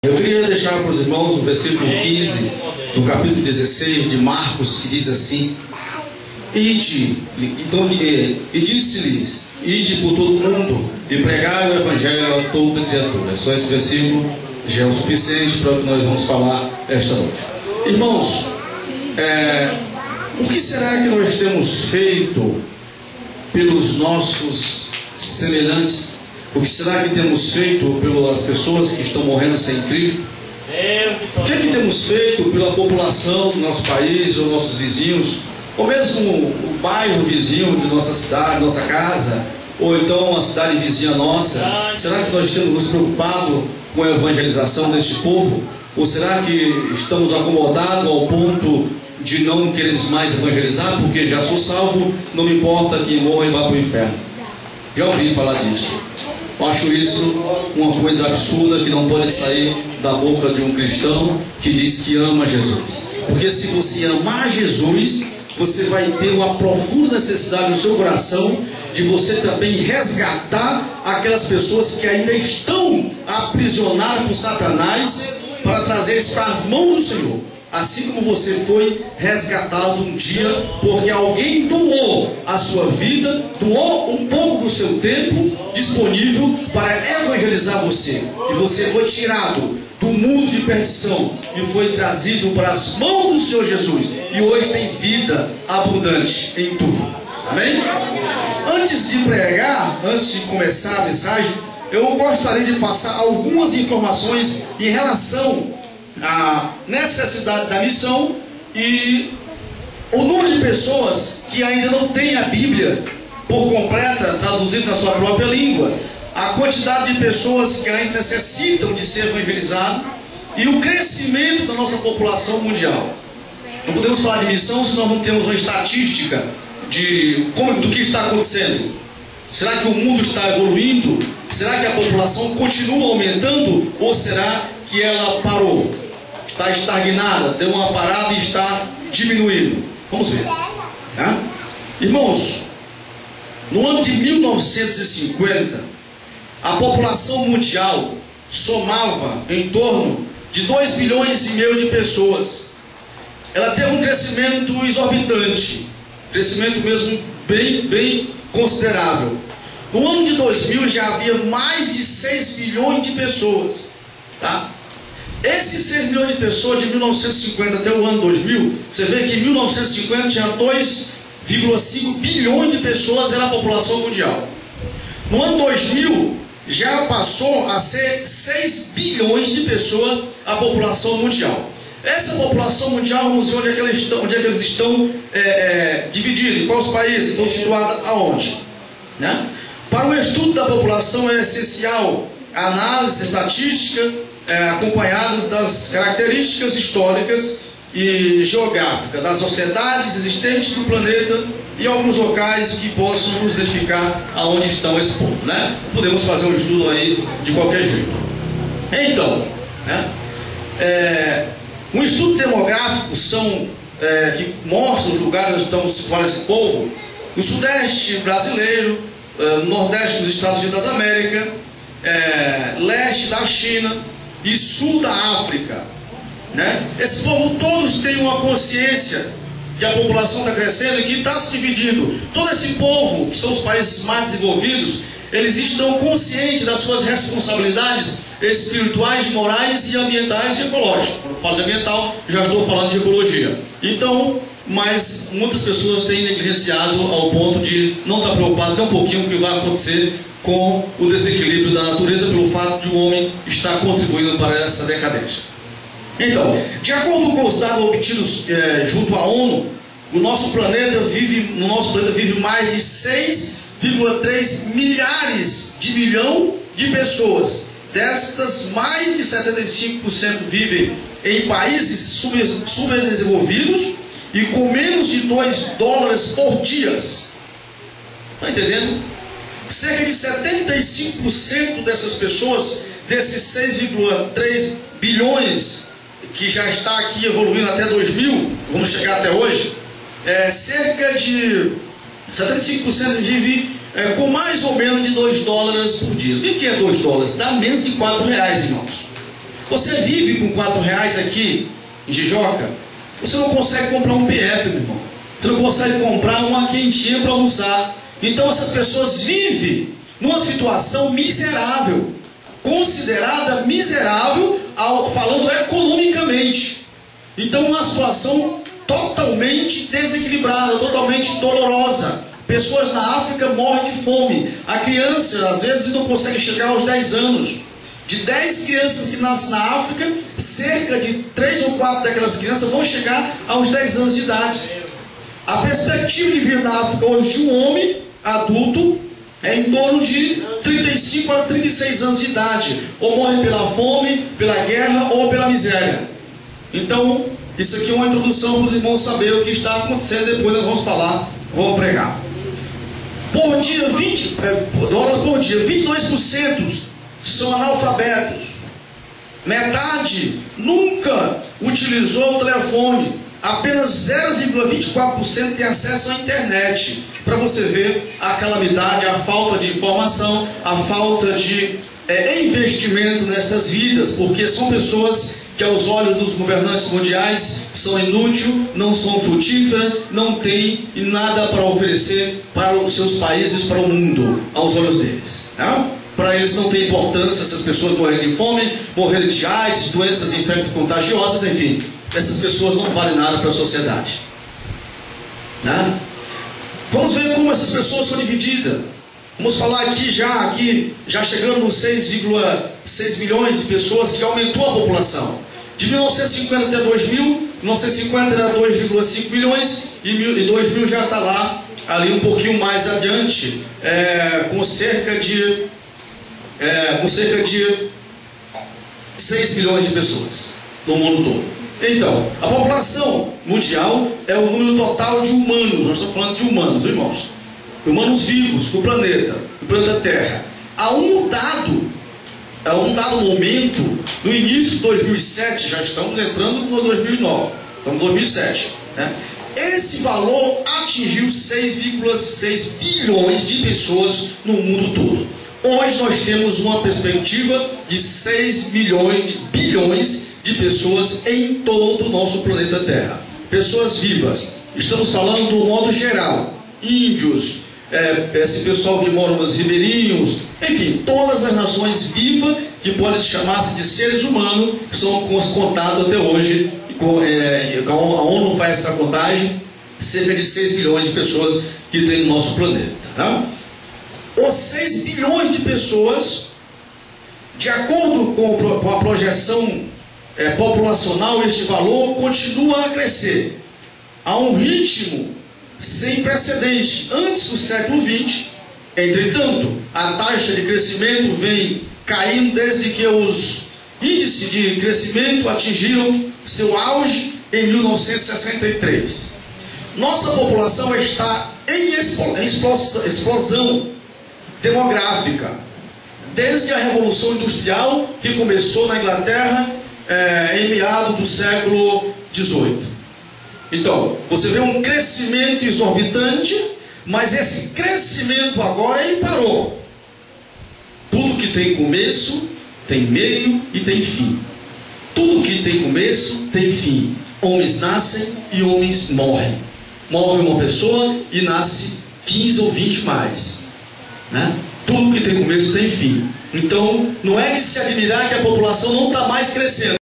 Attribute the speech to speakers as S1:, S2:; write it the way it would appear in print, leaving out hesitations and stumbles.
S1: Eu queria deixar para os irmãos o versículo 15 do capítulo 16 de Marcos, que diz assim: Ide, então, e disse-lhes: Ide por todo o mundo e pregai o evangelho a toda criatura. Só esse versículo já é o suficiente para o que nós vamos falar esta noite. Irmãos, o que será que nós temos feito pelos nossos semelhantes? O que será que temos feito pelas pessoas que estão morrendo sem Cristo? O que é que temos feito pela população do nosso país, ou nossos vizinhos, ou mesmo o bairro vizinho de nossa cidade, nossa casa, ou então a cidade vizinha nossa? Será que nós temos nos preocupado com a evangelização deste povo? Ou será que estamos acomodados ao ponto de não queremos mais evangelizar, porque já sou salvo, não me importa que morra e vá para o inferno? Já ouvi falar disso. Eu acho isso uma coisa absurda que não pode sair da boca de um cristão que diz que ama Jesus. Porque se você amar Jesus, você vai ter uma profunda necessidade no seu coração de você também resgatar aquelas pessoas que ainda estão aprisionadas por Satanás, para trazer eles para as mãos do Senhor. Assim como você foi resgatado um dia, porque alguém doou a sua vida, doou um pouco do seu tempo disponível para evangelizar você. E você foi tirado do mundo de perdição e foi trazido para as mãos do Senhor Jesus. E hoje tem vida abundante em tudo. Amém? Antes de pregar, antes de começar a mensagem, eu gostaria de passar algumas informações em relação à necessidade da missão e o número de pessoas que ainda não têm a Bíblia por completa, traduzida na sua própria língua, a quantidade de pessoas que ainda necessitam de ser evangelizadas e o crescimento da nossa população mundial. Não podemos falar de missão se nós não temos uma estatística do que está acontecendo. Será que o mundo está evoluindo? Será que a população continua aumentando? Ou será que ela parou? Está estagnada, deu uma parada e está diminuindo? Vamos ver. Irmãos, no ano de 1950, a população mundial somava em torno de 2,5 bilhões de pessoas. Ela teve um crescimento exorbitante, crescimento mesmo bem considerável. No ano de 2000 já havia mais de 6 bilhões de pessoas, tá? Esses 6 milhões de pessoas de 1950 até o ano 2000, você vê que em 1950 tinha 2,5 bilhões de pessoas, era a população mundial. No ano 2000 já passou a ser 6 bilhões de pessoas a população mundial. Essa população mundial, vamos ver onde é que eles estão divididos, em quais países, estão situados aonde, né? Para o estudo da população é essencial a análise estatística acompanhadas das características históricas e geográficas das sociedades existentes no planeta e alguns locais que possam nos identificar aonde estão esse povo, né? Podemos fazer um estudo aí de qualquer jeito. Então, um estudo demográfico que mostra os lugares onde estão situados esse povo: no sudeste brasileiro, nordeste dos Estados Unidos das Américas, leste da China e sul da África, né? Esse povo todos têm uma consciência que a população está crescendo e que está se dividindo. Todo esse povo, que são os países mais desenvolvidos, eles estão conscientes das suas responsabilidades espirituais, morais e ambientais e ecológicas. Quando eu falo de ambiental, já estou falando de ecologia. Então, mas muitas pessoas têm negligenciado ao ponto de não estar preocupado nem um pouquinho com o que vai acontecer com o desequilíbrio da natureza, pelo fato de o homem estar contribuindo para essa decadência. Então, de acordo com os dados obtidos junto à ONU, no nosso planeta vive mais de 6,3 milhares de pessoas. Destas, mais de 75% vivem em países subdesenvolvidos e com menos de $2 por dia. Está entendendo? Cerca de 75% dessas pessoas, desses 6,3 bilhões que já está aqui evoluindo até 2000, vamos chegar até hoje, cerca de 75% vive com mais ou menos de $2 por dia. O que é $2? Dá menos de R$4, irmãos. Você vive com R$4 aqui em Jijoca, você não consegue comprar um PF, meu irmão. Você não consegue comprar uma quentinha para almoçar. Então essas pessoas vivem numa situação miserável, considerada miserável, falando economicamente. Então uma situação totalmente desequilibrada, totalmente dolorosa. Pessoas na África morrem de fome. A criança às vezes não consegue chegar aos 10 anos. De 10 crianças que nascem na África, cerca de 3 ou 4 daquelas crianças vão chegar aos 10 anos de idade. A perspectiva de vida na África hoje de um homem adulto é em torno de 35 a 36 anos de idade. Ou morre pela fome, pela guerra ou pela miséria. Então, isso aqui é uma introdução para os irmãos saberem o que está acontecendo. Depois nós vamos falar, vamos pregar. Por dia, $20 por dia, 22% são analfabetos. Metade nunca utilizou o telefone. Apenas 0,24% tem acesso à internet. Para você ver a calamidade, a falta de informação, a falta de investimento nestas vidas, porque são pessoas que aos olhos dos governantes mundiais são inúteis, não são frutíferas, não têm nada para oferecer para os seus países, para o mundo, aos olhos deles. Para eles não tem importância essas pessoas morrerem de fome, morrerem de AIDS, doenças infecto-contagiosas, enfim. Essas pessoas não valem nada para a sociedade. Vamos ver como essas pessoas são divididas. Vamos falar aqui já chegando nos 6,6 milhões de pessoas que aumentou a população. De 1950 até 2000, 1950 era 2,5 milhões e 2000 já está lá, ali um pouquinho mais adiante, com cerca de 6 milhões de pessoas no mundo todo. Então, a população mundial é o número total de humanos. Nós estamos falando de humanos, irmãos. Humanos vivos do planeta Terra. Há um dado momento, no início de 2007, já estamos entrando no 2009, estamos em 2007, esse valor atingiu 6,6 bilhões de pessoas no mundo todo. Hoje nós temos uma perspectiva de 6 bilhões de pessoas em todo o nosso planeta Terra. Pessoas vivas. Estamos falando do modo geral. Índios, esse pessoal que mora nos ribeirinhos, enfim, todas as nações vivas que podem chamar-se de seres humanos, que são contados até hoje. A ONU faz essa contagem, cerca de 6 bilhões de pessoas que tem no nosso planeta. Os 6 bilhões de pessoas, de acordo com a projeção populacional, este valor continua a crescer a um ritmo sem precedente antes do século XX. Entretanto, a taxa de crescimento vem caindo desde que os índices de crescimento atingiram seu auge em 1963. Nossa população está em explosão demográfica desde a Revolução Industrial, que começou na Inglaterra em meados do século XVIII. Então, você vê um crescimento exorbitante, mas esse crescimento agora ele parou. Tudo que tem começo, tem meio e tem fim. Tudo que tem começo, tem fim. Homens nascem e homens morrem. Morre uma pessoa e nasce 15 ou 20 mais. Tudo que tem começo tem fim. Então, não é de se admirar que a população não está mais crescendo.